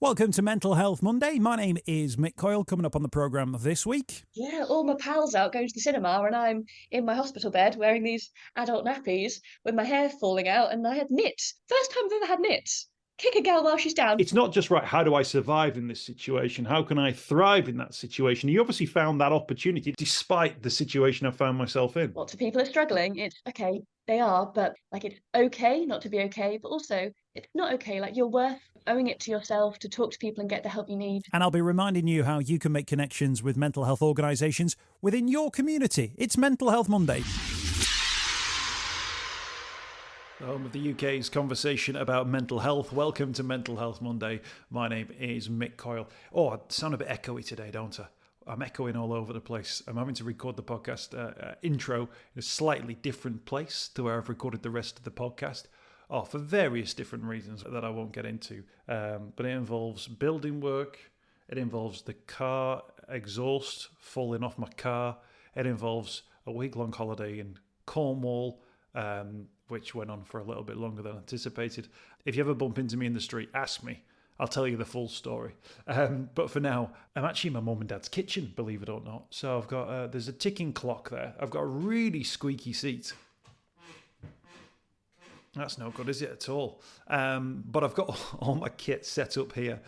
Welcome to Mental Health Monday. My name is Mick Coyle. Coming up on the programme this week. Yeah, all my pals out going to the cinema, and I'm in my hospital bed wearing these adult nappies with my hair falling out, and I had nits. First time I've ever had nits. Kick a girl while she's down. It's not just, right, how do I survive in this situation? How can I thrive in that situation? You obviously found that opportunity despite the situation I found myself in. Lots of people are struggling. It's okay, they are, but it's okay not to be okay, but also it's not okay. You're worth owing it to yourself to talk to people and get the help you need. And I'll be reminding you how you can make connections with mental health organisations within your community. It's Mental Health Monday. The home of the UK's conversation about mental health. Welcome to Mental Health Monday. My name is Mick Coyle. Oh, I sound a bit echoey today, don't I? I'm echoing all over the place. I'm having to record the podcast intro in a slightly different place to where I've recorded the rest of the podcast. For various different reasons that I won't get into. But it involves building work. It involves the car exhaust falling off my car. It involves a week-long holiday in Cornwall, which went on for a little bit longer than anticipated. If you ever bump into me in the street, ask me. I'll tell you the full story. But for now, I'm actually in my mum and dad's kitchen, believe it or not. So I've got, there's a ticking clock there. I've got a really squeaky seat. That's no good, is it, at all? But I've got all my kit set up here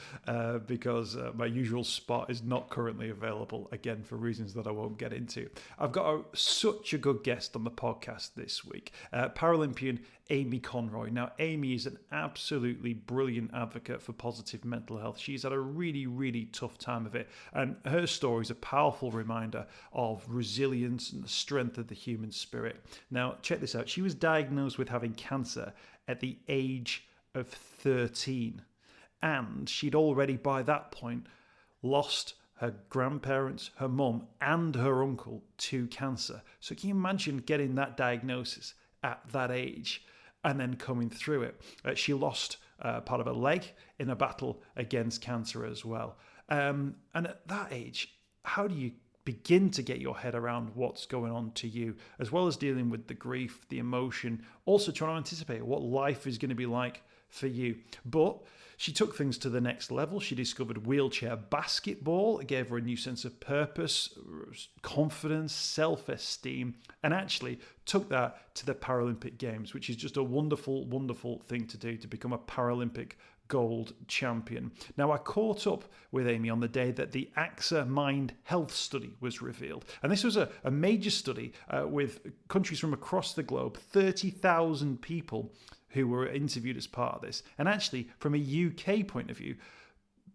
because my usual spot is not currently available, again, for reasons that I won't get into. I've got such a good guest on the podcast this week, Paralympian Alamy Conroy. Now, Amy is an absolutely brilliant advocate for positive mental health. She's had a really, really tough time of it, and her story is a powerful reminder of resilience and the strength of the human spirit. Now, check this out. She was diagnosed with having cancer at the age of 13, and she'd already by that point lost her grandparents, her mum, and her uncle to cancer. So can you imagine getting that diagnosis at that age and then coming through it? She lost part of her leg in a battle against cancer as well. And at that age, how do you begin to get your head around what's going on to you, as well as dealing with the grief, the emotion, also trying to anticipate what life is going to be like for you? But she took things to the next level. She discovered wheelchair basketball. It gave her a new sense of purpose, confidence, self-esteem, and actually took that to the Paralympic Games, which is just a wonderful, wonderful thing to do, to become a Paralympic gold champion. Now, I caught up with Amy on the day that the AXA Mind Health Study was revealed. And this was a major study with countries from across the globe, 30,000 people who were interviewed as part of this. And actually, from a UK point of view,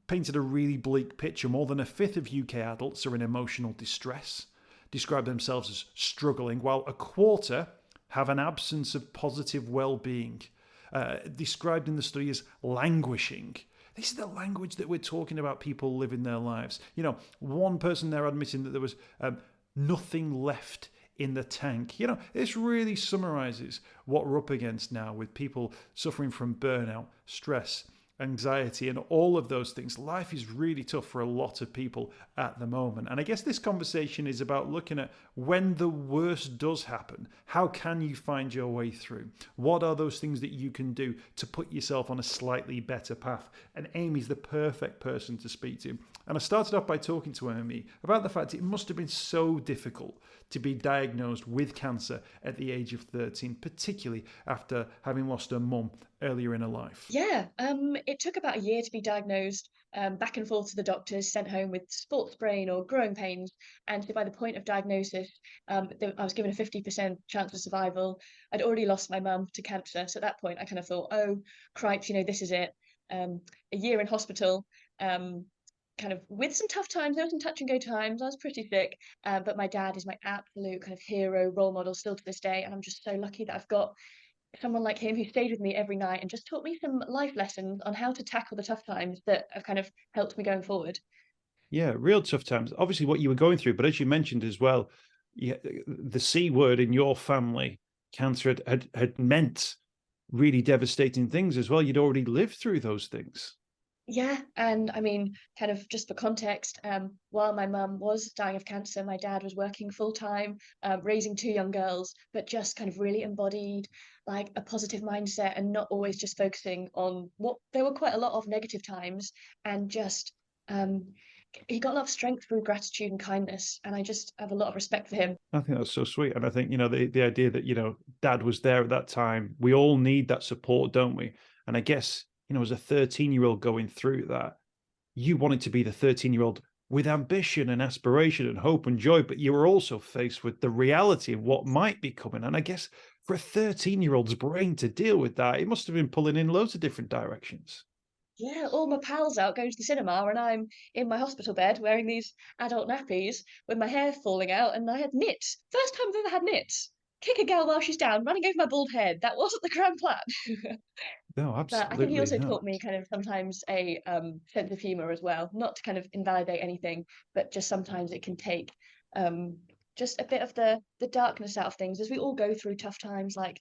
painted a really bleak picture. More than a fifth of UK adults are in emotional distress, describe themselves as struggling, while a quarter have an absence of positive well-being. Described in the study as languishing. This is the language that we're talking about, people living their lives. You know, one person there admitting that there was nothing left in the tank. You know, this really summarises what we're up against now with people suffering from burnout, stress, anxiety, and all of those things. Life is really tough for a lot of people at the moment. And I guess this conversation is about looking at when the worst does happen, how can you find your way through? What are those things that you can do to put yourself on a slightly better path? And Amy's the perfect person to speak to. And I started off by talking to Amy about the fact it must have been so difficult to be diagnosed with cancer at the age of 13, particularly after having lost her mum earlier in her life. Yeah, it took about a year to be diagnosed, back and forth to the doctors, sent home with sports brain or growing pains. And so by the point of diagnosis, I was given a 50% chance of survival. I'd already lost my mum to cancer. So at that point, I kind of thought, oh, cripes, this is it. A year in hospital, kind of with some tough times. There were some touch and go times. I was pretty sick, but my dad is my absolute kind of hero, role model still to this day. And I'm just so lucky that I've got someone like him who stayed with me every night and just taught me some life lessons on how to tackle the tough times that have kind of helped me going forward. Yeah, real tough times. Obviously, what you were going through, but as you mentioned as well, the C word in your family, cancer, had meant really devastating things as well. You'd already lived through those things. Yeah, and I mean, kind of just for context, while my mum was dying of cancer, my dad was working full time, raising two young girls, but just kind of really embodied like a positive mindset and not always just focusing on what there were quite a lot of negative times, and just um, he got a lot of strength through gratitude and kindness, and I just have a lot of respect for him. I think that's so sweet. And I think, the idea that, dad was there at that time, we all need that support, don't we? And I guess, as a 13-year-old going through that, you wanted to be the 13-year-old with ambition and aspiration and hope and joy, but you were also faced with the reality of what might be coming. And I guess for a 13-year-old's brain to deal with that, it must have been pulling in loads of different directions. Yeah, all my pals out going to the cinema, and I'm in my hospital bed wearing these adult nappies with my hair falling out, and I had nits. First time I've ever had nits. Kick a gal while she's down, running over my bald head. That wasn't the grand plan. No, But I think he absolutely also taught not. me kind of sometimes a sense of humor as well, not to kind of invalidate anything, but just sometimes it can take um, just a bit of the darkness out of things as we all go through tough times. Like,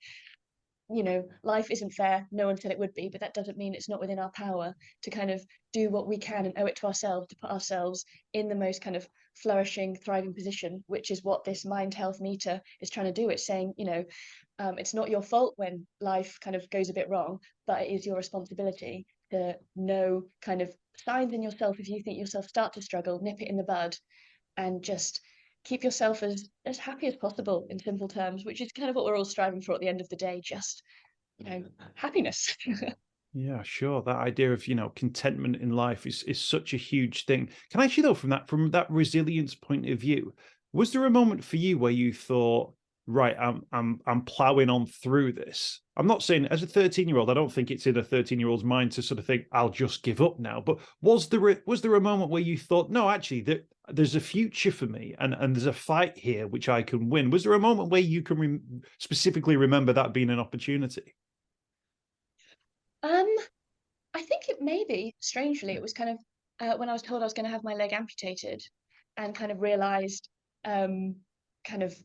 life isn't fair. No one said it would be, but that doesn't mean it's not within our power to kind of do what we can and owe it to ourselves to put ourselves in the most kind of flourishing, thriving position, which is what this mind health meter is trying to do. It's saying, it's not your fault when life kind of goes a bit wrong, but it is your responsibility to know kind of signs in yourself. If you think yourself start to struggle, nip it in the bud and just keep yourself as happy as possible in simple terms, which is kind of what we're all striving for at the end of the day, just happiness. Yeah, sure. That idea of, contentment in life is such a huge thing. Can I actually, though, from that resilience point of view, was there a moment for you where you thought, right, I'm plowing on through this? I'm not saying as a 13-year-old, I don't think it's in a 13-year-old's mind to sort of think, I'll just give up now. But was there a moment where you thought, no, actually, there's a future for me and there's a fight here which I can win? Was there a moment where you can specifically remember that being an opportunity? um I think it maybe, strangely, it was kind of when I was told I was going to have my leg amputated and kind of realized, um, kind of,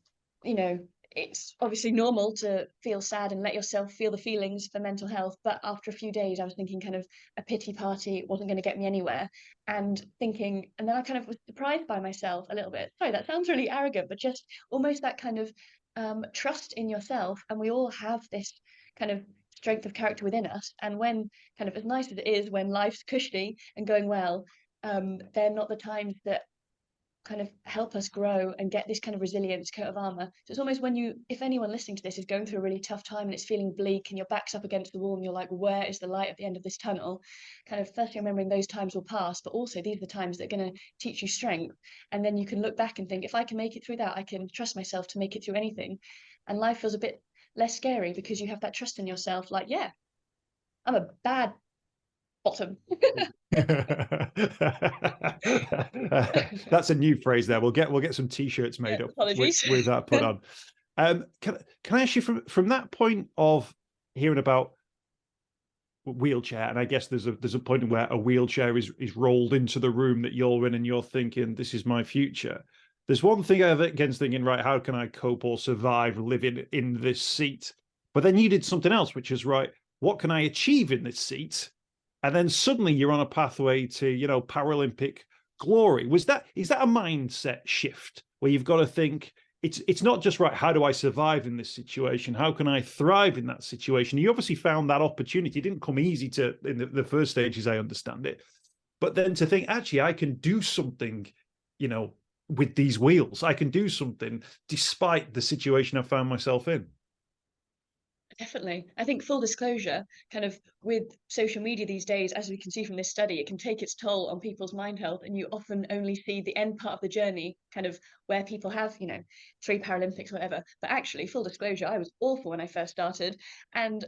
you know, it's obviously normal to feel sad and let yourself feel the feelings for mental health. But after a few days, I was thinking kind of a pity party wasn't going to get me anywhere. And thinking, and then I kind of was surprised by myself a little bit. Sorry, that sounds really arrogant, but just almost that kind of trust in yourself. And we all have this kind of strength of character within us. And when kind of as nice as it is when life's cushy and going well, they're not the times that kind of help us grow and get this kind of resilience coat of armor. So it's almost if anyone listening to this is going through a really tough time and it's feeling bleak and your back's up against the wall and you're like, where is the light at the end of this tunnel? Kind of firstly remembering those times will pass, but also these are the times that are going to teach you strength. And then you can look back and think, if I can make it through that, I can trust myself to make it through anything. And life feels a bit less scary because you have that trust in yourself. Like, yeah, I'm a bad bottom. That's a new phrase there. We'll get some t-shirts made up Apologies. with that put on. Can I ask you from that point of hearing about wheelchair, and I guess there's a point where a wheelchair is rolled into the room that you're in and you're thinking, this is my future. There's one thing against thinking, right, how can I cope or survive living in this seat? But then you did something else, which is, right, what can I achieve in this seat? And then suddenly you're on a pathway to, Paralympic glory. Is that a mindset shift where you've got to think it's not just, right, how do I survive in this situation? How can I thrive in that situation? You obviously found that opportunity. It didn't come easy in the first stages, I understand it. But then to think, actually, I can do something, with these wheels. I can do something despite the situation I found myself in. Definitely. I think full disclosure, kind of with social media these days, as we can see from this study, it can take its toll on people's mind health. And you often only see the end part of the journey, kind of where people have, 3 Paralympics, whatever. But actually, full disclosure, I was awful when I first started. And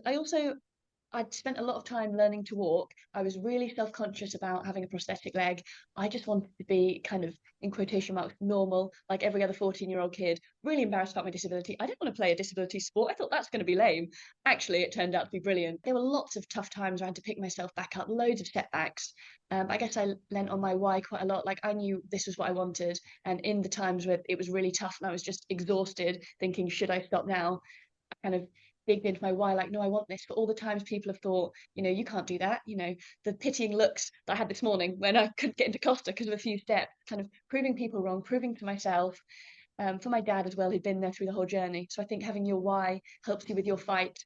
I'd spent a lot of time learning to walk. I was really self-conscious about having a prosthetic leg. I just wanted to be kind of, in quotation marks, normal, like every other 14-year-old kid. Really embarrassed about my disability. I didn't want to play a disability sport. I thought that's going to be lame. Actually, it turned out to be brilliant. There were lots of tough times where I had to pick myself back up, loads of setbacks. I guess I lent on my why quite a lot. Like, I knew this was what I wanted. And in the times where it was really tough and I was just exhausted, thinking, should I stop now? I kind of digged into my why, like, no, I want this. But all the times people have thought, you can't do that. The pitying looks that I had this morning when I couldn't get into Costa because of a few steps, kind of proving people wrong, proving to myself, for my dad as well, who'd been there through the whole journey. So I think having your why helps you with your fight,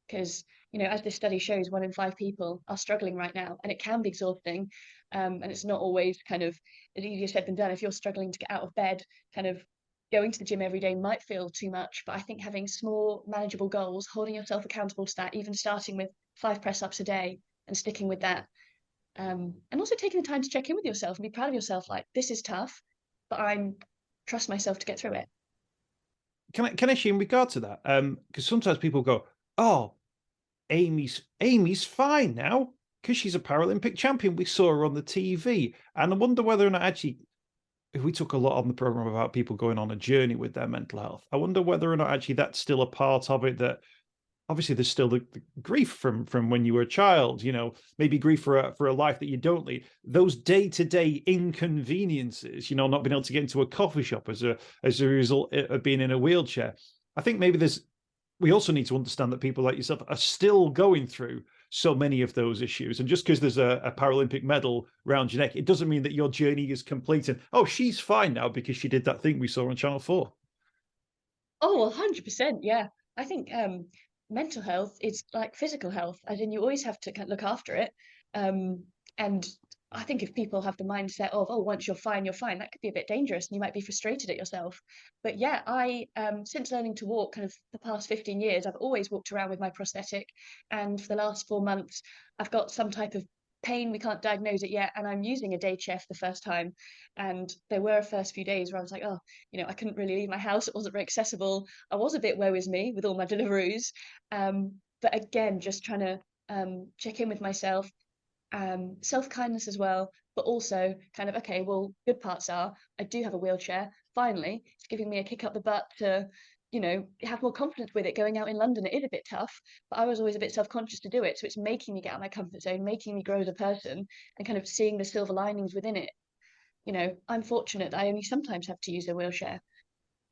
because as this study shows, 1 in 5 people are struggling right now, and it can be exhausting, and it's not always kind of as easier said than done. If you're struggling to get out of bed, kind of going to the gym every day might feel too much, but I think having small manageable goals, holding yourself accountable to that, even starting with 5 press ups a day and sticking with that, and also taking the time to check in with yourself and be proud of yourself, like, this is tough, but I'm trust myself to get through it. Can I actually, in regard to that, because sometimes people go, "Oh, Amy's fine now because she's a Paralympic champion. We saw her on the TV," and I wonder whether or not actually, if we took a lot on the program about people going on a journey with their mental health, I wonder whether or not actually that's still a part of it. That obviously there's still the grief from when you were a child, maybe grief for a life that you don't lead, those day-to-day inconveniences, not being able to get into a coffee shop as a result of being in a wheelchair. I think maybe we also need to understand that people like yourself are still going through so many of those issues. And just because there's a Paralympic medal round your neck, it doesn't mean that your journey is complete and, oh, she's fine now because she did that thing we saw on Channel 4. Oh, 100%. Yeah. I think mental health is like physical health, as in you always have to kind of look after it. And I think if people have the mindset of, oh, once you're fine, that could be a bit dangerous and you might be frustrated at yourself. But yeah, I, since learning to walk kind of the past 15 years, I've always walked around with my prosthetic. And for the last 4 months, I've got some type of pain. We can't diagnose it yet. And I'm using a day chair for the first time. And there were a first few days where I was like, oh, I couldn't really leave my house. It wasn't very accessible. I was a bit woe is me with all my deliveries. But again, just trying to check in with myself, self-kindness as well, but also kind of, okay, well, good parts are I do have a wheelchair. Finally, it's giving me a kick up the butt to, have more confidence with it. Going out in London, it is a bit tough, but I was always a bit self-conscious to do it. So it's making me get out of my comfort zone, making me grow as a person, and kind of seeing the silver linings within it. I'm fortunate that I only sometimes have to use a wheelchair.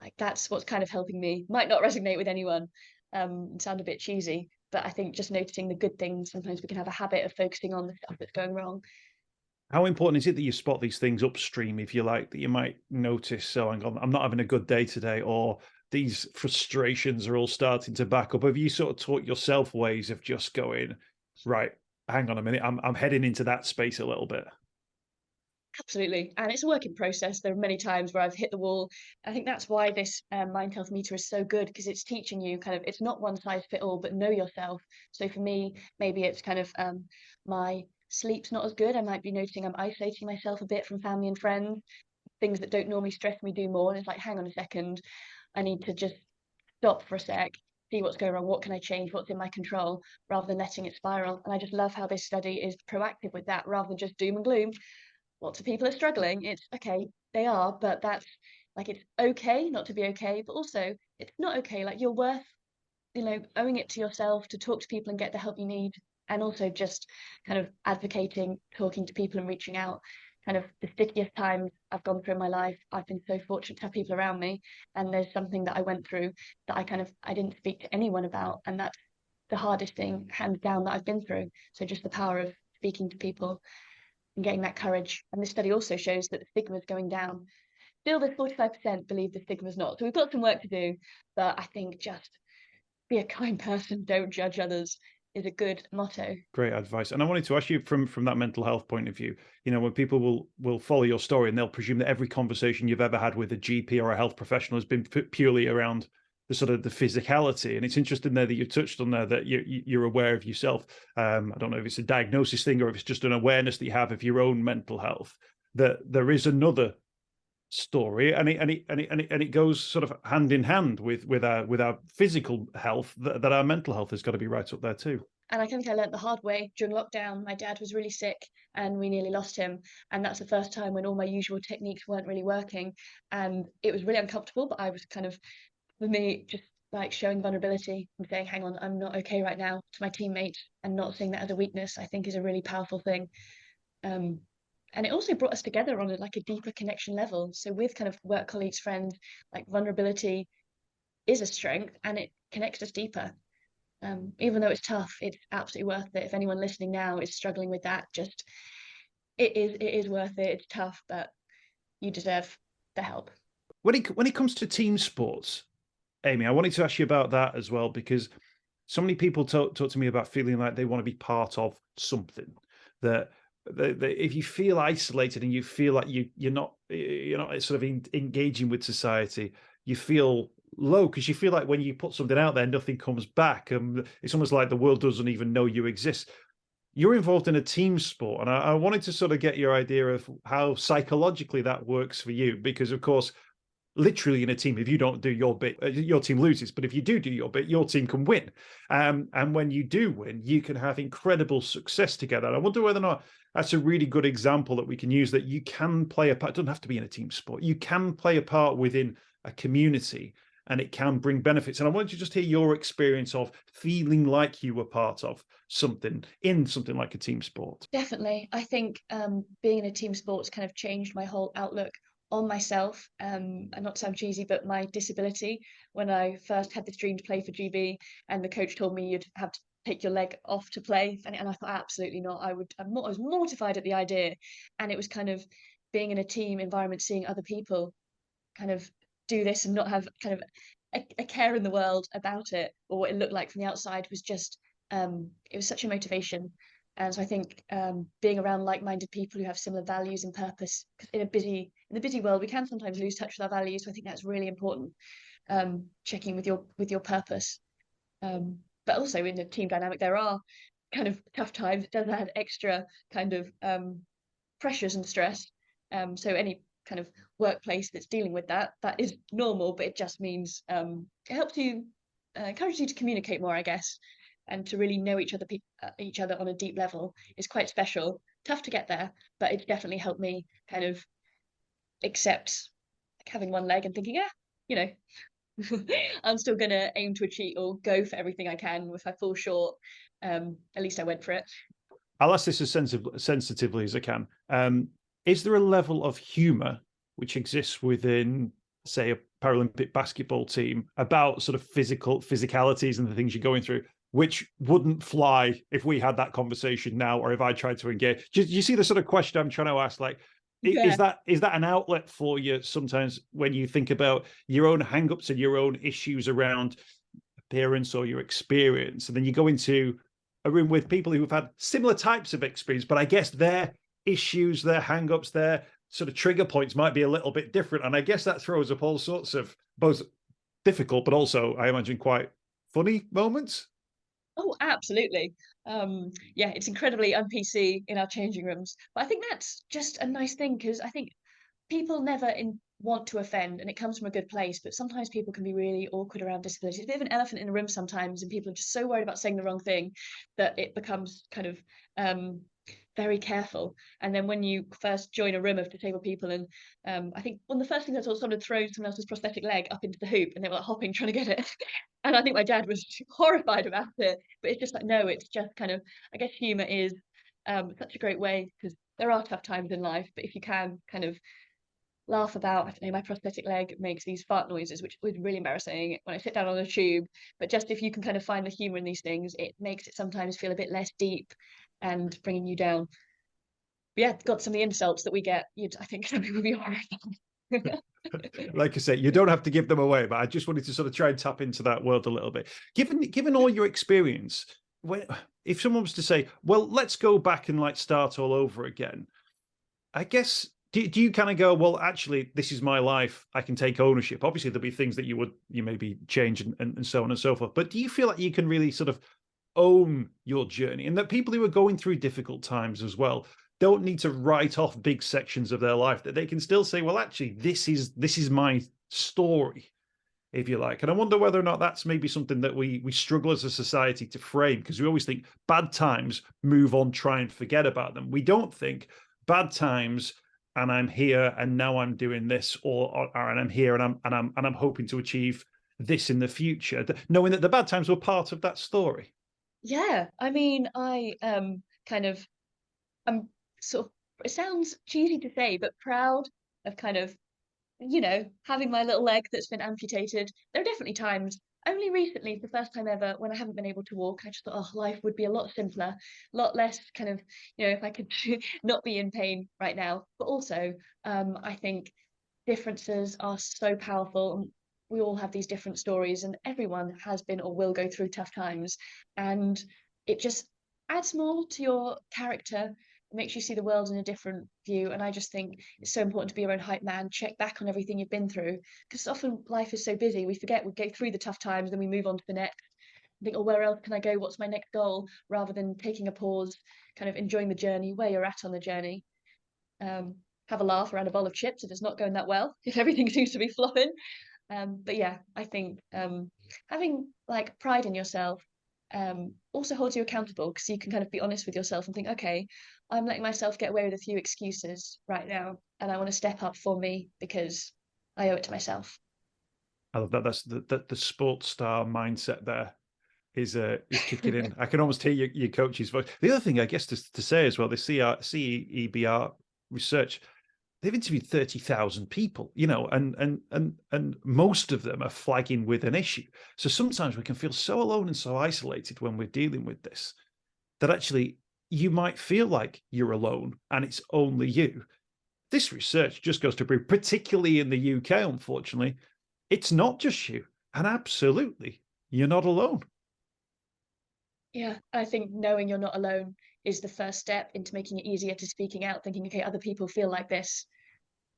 Like, that's what's kind of helping me. Might not resonate with anyone, sound a bit cheesy, but I think just noticing the good things, sometimes we can have a habit of focusing on the stuff that's going wrong. How important is it that you spot these things upstream, if you like, that you might notice, so hang on, I'm not having a good day today, or these frustrations are all starting to back up? Have you sort of taught yourself ways of just going, right, hang on a minute, I'm heading into that space a little bit? Absolutely. And it's a work in process. There are many times where I've hit the wall. I think that's why this mind health meter is so good, because it's teaching you kind of, it's not one size fit all, but know yourself. So for me, maybe it's kind of my sleep's not as good. I might be noticing I'm isolating myself a bit from family and friends. Things that don't normally stress me do more. And it's like, hang on a second, I need to just stop for a sec, see what's going wrong, what can I change, what's in my control, rather than letting it spiral. And I just love how this study is proactive with that, rather than just doom and gloom. Lots of people are struggling. It's okay, they are, but that's like, it's okay not to be okay, but also it's not okay. Like, you're worth, owing it to yourself to talk to people and get the help you need. And also just kind of advocating, talking to people and reaching out. Kind of the stickiest times I've gone through in my life, I've been so fortunate to have people around me. And there's something that I went through that I didn't speak to anyone about. And that's the hardest thing, hands down, that I've been through. So just the power of speaking to people and getting that courage. And this study also shows that the stigma is going down. Still, there's 45% believe the stigma's not. So we've got some work to do, but I think just be a kind person, don't judge others, is a good motto. Great advice. And I wanted to ask you, from that mental health point of view, when people will follow your story and they'll presume that every conversation you've ever had with a GP or a health professional has been purely around the sort of the physicality. And it's interesting there that you touched on there that you're aware of yourself. I don't know if it's a diagnosis thing or if it's just an awareness that you have of your own mental health, that there is another story, and it goes sort of hand in hand with our physical health, that our mental health has got to be right up there too. And I think I learned the hard way during lockdown. My dad was really sick and we nearly lost him. And that's the first time when all my usual techniques weren't really working. And it was really uncomfortable, but I was kind of, for me, just like showing vulnerability and saying, hang on, I'm not okay right now, to my teammates, and not seeing that as a weakness, I think is a really powerful thing. And it also brought us together on a deeper connection level. So with kind of work colleagues, friends, like, vulnerability is a strength and it connects us deeper. Even though it's tough, it's absolutely worth it. If anyone listening now is struggling with that, just it is worth it. It's tough, but you deserve the help. When it comes to team sports, Amy, I wanted to ask you about that as well, because so many people talk to me about feeling like they want to be part of something. That if you feel isolated and you feel like you're not sort of engaging with society, you feel low because you feel like when you put something out there, nothing comes back. It's almost like the world doesn't even know you exist. You're involved in a team sport, and I wanted to sort of get your idea of how psychologically that works for you, because of course, literally in a team, if you don't do your bit, your team loses. But if you do your bit, your team can win. And when you do win, you can have incredible success together. And I wonder whether or not that's a really good example that we can use, that you can play a part. It doesn't have to be in a team sport. You can play a part within a community, and it can bring benefits. And I wanted to just hear your experience of feeling like you were part of something in something like a team sport. Definitely. I think being in a team sports kind of changed my whole outlook on myself, and not to sound cheesy, but my disability. When I first had this dream to play for GB, and the coach told me you'd have to take your leg off to play, and I thought absolutely not. I was mortified at the idea, and it was kind of being in a team environment, seeing other people kind of do this and not have kind of a care in the world about it, or what it looked like from the outside, was just it was such a motivation. And so I think being around like-minded people who have similar values and purpose, because in the busy world, we can sometimes lose touch with our values. So I think that's really important. Checking with your purpose, but also in the team dynamic, there are kind of tough times. It does add extra kind of pressures and stress. So any kind of workplace that's dealing with that is normal, but it just means it helps you, encourages you to communicate more, I guess, and to really know each other on a deep level is quite special. Tough to get there, but it's definitely helped me kind of accept like having one leg and thinking, you know, I'm still gonna aim to achieve or go for everything I can. If I fall short, at least I went for it. I'll ask this as sensitively as I can. Is there a level of humour which exists within, say, a Paralympic basketball team about sort of physicalities and the things you're going through, which wouldn't fly if we had that conversation now, or if I tried to engage? Do you see the sort of question I'm trying to ask? Like, Yeah. is that an outlet for you sometimes when you think about your own hang-ups and your own issues around appearance or your experience, and then you go into a room with people who've had similar types of experience, but I guess their issues, their hang-ups, their sort of trigger points might be a little bit different. And I guess that throws up all sorts of both difficult, but also, I imagine, quite funny moments. Oh, absolutely. Yeah, it's incredibly un-PC in our changing rooms. But I think that's just a nice thing, because I think people never want to offend, and it comes from a good place, but sometimes people can be really awkward around disability. It's a bit of an elephant in the room sometimes, and people are just so worried about saying the wrong thing that it becomes kind of very careful. And then when you first join a room of disabled people, and I think one of the first things I saw, someone had thrown someone else's prosthetic leg up into the hoop, and they were like hopping trying to get it. And I think my dad was horrified about it. But it's just like, no, it's just kind of, I guess humor is such a great way, because there are tough times in life, but if you can kind of laugh about, I don't know, my prosthetic leg makes these fart noises, which was really embarrassing when I sit down on a tube. But just if you can kind of find the humor in these things, it makes it sometimes feel a bit less deep and bringing you down. But yeah, got some of the insults that we get. I think some people would be horrified. Like I said, you don't have to give them away, but I just wanted to sort of try and tap into that world a little bit. Given all your experience, if someone was to say, well, let's go back and like start all over again, I guess, do you kind of go, well, actually, this is my life, I can take ownership? Obviously, there'll be things that you maybe change and so on and so forth. But do you feel like you can really sort of own your journey, and that people who are going through difficult times as well don't need to write off big sections of their life, that they can still say, well, actually, this is my story, if you like? And I wonder whether or not that's maybe something that we struggle as a society to frame, because we always think bad times, move on, try and forget about them. We don't think bad times and I'm here and now I'm doing this, or and I'm here and I'm hoping to achieve this in the future, knowing that the bad times were part of that story. Yeah, I mean, kind of, I'm sort of, it sounds cheesy to say, but proud of kind of, having my little leg that's been amputated. There are definitely times only recently, for the first time ever, when I haven't been able to walk, I just thought, oh, life would be a lot simpler, a lot less kind of, if I could not be in pain right now. But also, I think differences are so powerful. And we all have these different stories, and everyone has been or will go through tough times. And it just adds more to your character. It makes you see the world in a different view. And I just think it's so important to be your own hype man, check back on everything you've been through. Because often life is so busy, we forget we go through the tough times, then we move on to the next. Think, oh, where else can I go? What's my next goal? Rather than taking a pause, kind of enjoying the journey, where you're at on the journey. Have a laugh around a bowl of chips if it's not going that well, if everything seems to be flopping. But yeah, I think having like pride in yourself also holds you accountable, because you can kind of be honest with yourself and think, okay, I'm letting myself get away with a few excuses right now, and I want to step up for me because I owe it to myself. I love that. That's the sports star mindset there is kicking in. I can almost hear your coach's voice. The other thing, I guess, to say as well, the CEBR research, they've interviewed 30,000 people, and most of them are flagging with an issue. So sometimes we can feel so alone and so isolated when we're dealing with this, that actually you might feel like you're alone and it's only you. This research just goes to prove, particularly in the UK, unfortunately, it's not just you. And absolutely, you're not alone. Yeah, I think knowing you're not alone is the first step into making it easier to speaking out, thinking, okay, other people feel like this.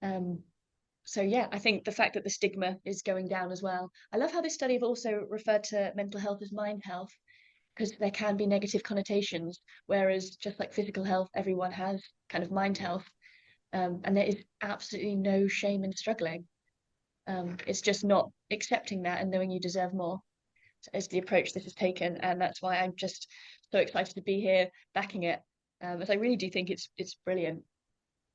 So yeah, I think the fact that the stigma is going down as well. I love how this study have also referred to mental health as mind health, because there can be negative connotations, whereas just like physical health, everyone has kind of mind health. And there is absolutely no shame in struggling. It's just not accepting that and knowing you deserve more is the approach this has taken, and that's why I'm just so excited to be here backing it, as I really do think it's brilliant.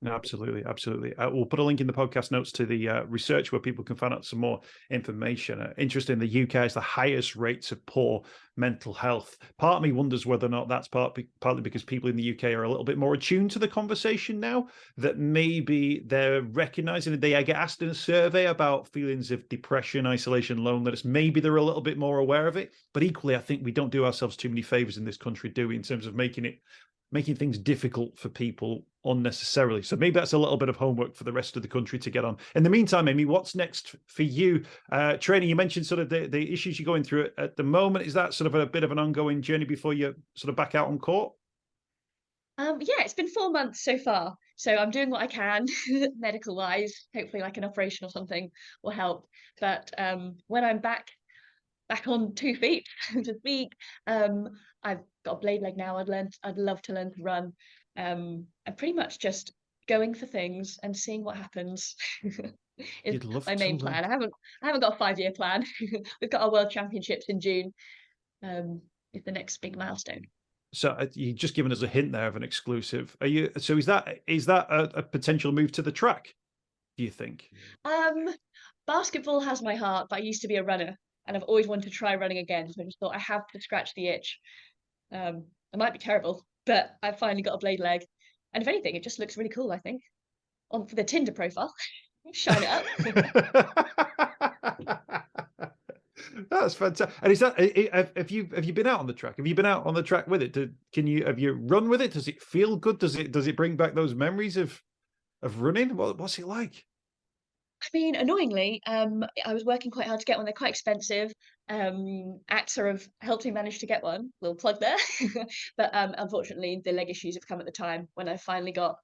No, absolutely, absolutely. We'll put a link in the podcast notes to the research where people can find out some more information. Interesting, the UK has the highest rates of poor mental health. Part of me wonders whether or not that's partly because people in the UK are a little bit more attuned to the conversation now, that maybe they're recognizing that they get asked in a survey about feelings of depression, isolation, loneliness. Maybe they're a little bit more aware of it. But equally, I think we don't do ourselves too many favors in this country, do we, in terms of making things difficult for people unnecessarily. So maybe that's a little bit of homework for the rest of the country to get on. In the meantime, Amy, what's next for you? Training, you mentioned sort of the issues you're going through at the moment. Is that sort of a bit of an ongoing journey before you sort of back out on court? Yeah, it's been 4 months so far. So I'm doing what I can medical wise. Hopefully like an operation or something will help. But when I'm back on 2 feet to speak, I've got a blade leg now. I'd love to learn to run. And pretty much just going for things and seeing what happens is You'd love my to main learn. plan. I haven't got a 5-year plan. We've got our World Championships in June. Is the next big milestone. So you've just given us a hint there of an exclusive. Are you? So is that a potential move to the track, do you think? Basketball has my heart, but I used to be a runner, and I've always wanted to try running again. So I just thought I have to scratch the itch. I might be terrible, but I've finally got a blade leg, and if anything, it just looks really cool. I think on the Tinder profile, shine it up. That's fantastic. And is that have you been out on the track? Have you been out on the track with it? Have you run with it? Does it feel good? Does it bring back those memories of running? What's it like? I mean, annoyingly, I was working quite hard to get one. They're quite expensive. AXA have helped me manage to get one. Little plug there. But unfortunately, the leg issues have come at the time when I finally got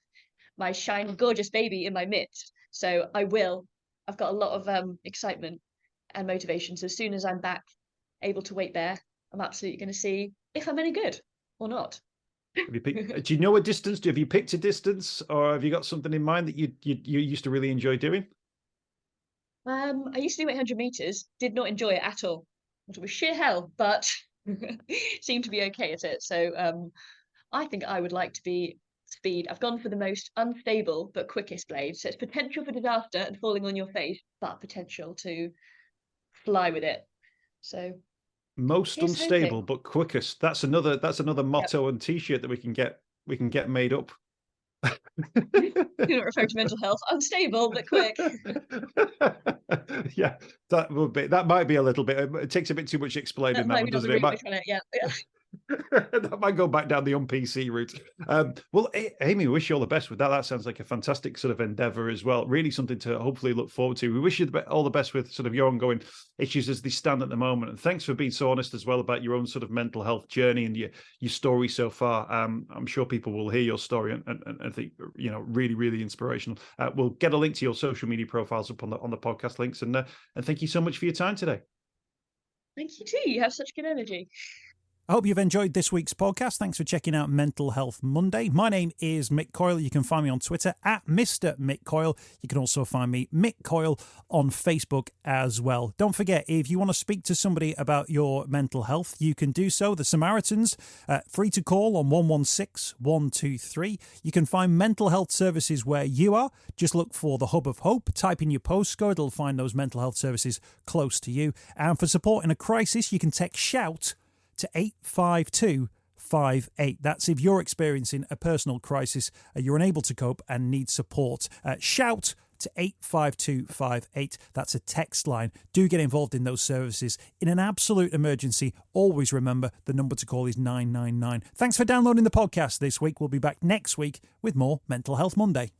my shiny, gorgeous baby in my midst. So I've got a lot of excitement and motivation. So as soon as I'm back, able to weight bear, I'm absolutely going to see if I'm any good or not. Do you know a distance? Have you picked a distance, or have you got something in mind that you used to really enjoy doing? I used to do 800 meters, did not enjoy it at all. It was sheer hell, but seemed to be okay at it. So I think I would like to be speed. I've gone for the most unstable but quickest blade. So it's potential for disaster and falling on your face, but potential to fly with it. So most unstable hoping. but quickest. That's another motto and T-shirt that we can get made up. Do not refer to mental health. Unstable but quick. Yeah, that might be a little bit. It takes a bit too much explaining That's that one, maybe not the doesn't it? route we're trying to, yeah. That might go back down the un-PC route. Well, Amy, we wish you all the best with that. That sounds like a fantastic sort of endeavour as well. Really something to hopefully look forward to. We wish you all the best with sort of your ongoing issues as they stand at the moment. And thanks for being so honest as well about your own sort of mental health journey and your story so far. I'm sure people will hear your story and think, really, really inspirational. We'll get a link to your social media profiles up on the podcast links. And thank you so much for your time today. Thank you too. You have such good energy. I hope you've enjoyed this week's podcast. Thanks for checking out Mental Health Monday. My name is Mick Coyle. You can find me on Twitter at Mr. Mick Coyle. You can also find me, Mick Coyle, on Facebook as well. Don't forget, if you want to speak to somebody about your mental health, you can do so. The Samaritans, free to call on 116 123. You can find mental health services where you are. Just look for the Hub of Hope. Type in your postcode. It'll find those mental health services close to you. And for support in a crisis, you can text SHOUT to 85258. That's if you're experiencing a personal crisis, you're unable to cope and need support. Shout to 85258. That's a text line. Do get involved in those services. In an absolute emergency, always remember the number to call is 999. Thanks for downloading the podcast this week. We'll be back next week with more Mental Health Monday.